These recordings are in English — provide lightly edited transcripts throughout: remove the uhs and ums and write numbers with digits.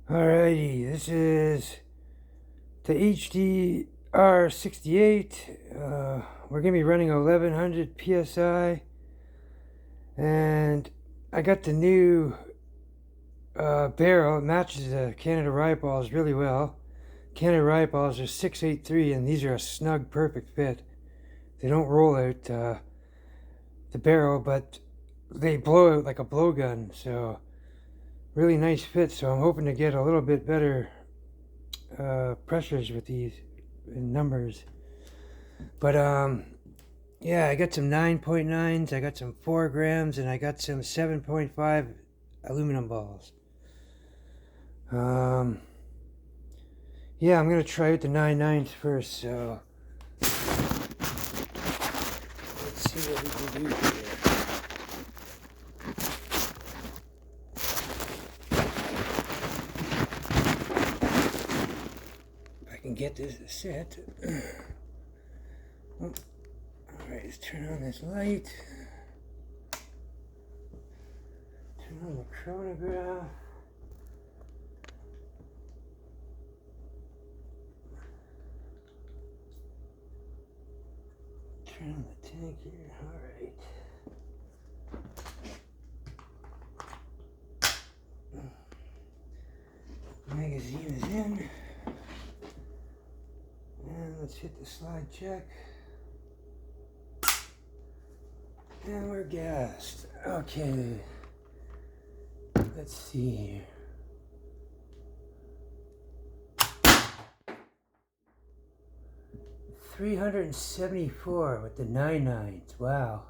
Alrighty, this is the HDR 68. We're going to be running 1100 PSI. And I got the new barrel. It matches the Canada Riotballs really well. Canada Riotballs are 683 and these are a snug, perfect fit. They don't roll out the barrel, but they blow out like a blowgun. So really nice fit. So I'm hoping to get a little bit better pressures with these in numbers. But yeah, I got some 9.9s, I got some 4 grams, and I got some 7.5 aluminum balls. Yeah, I'm gonna try out the 9.9s first, so let's see what we can do here. If I can get this to set. Oh. Alright, let's turn on this light. Turn on the chronograph. Turn on the tank here. Alright. Magazine is in. And let's hit the slide check. And we're gassed. Okay. Let's see here. $374 with the 9.9s. Wow.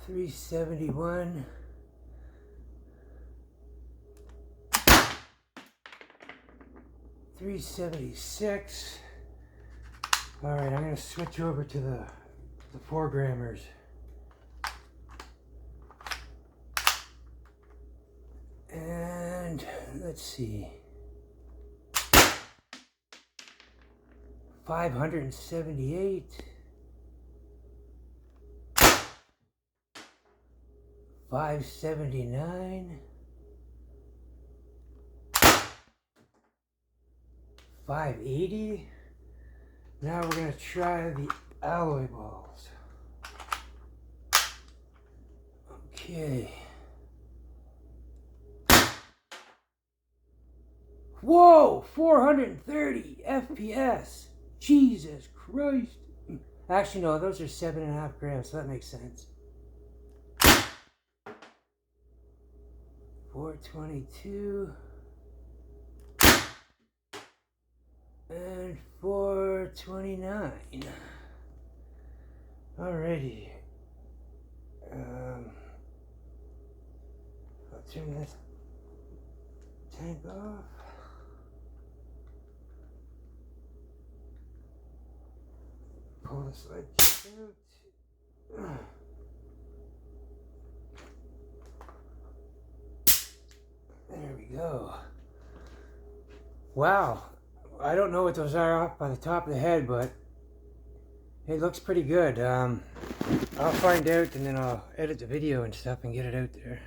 $371. $376. All right, I'm gonna switch over to the 4 grammers. And let's see. 578. 579. 580. Now we're going to try the alloy balls. Okay. Whoa! 430 FPS. Jesus Christ. Actually, no, those are 7.5 grams, so that makes sense. 422. And 429. Alrighty. I'll turn this tank off. Pull the slide out. There we go. Wow. I don't know what those are off by the top of the head, but it looks pretty good. I'll find out and then I'll edit the video and stuff and get it out there.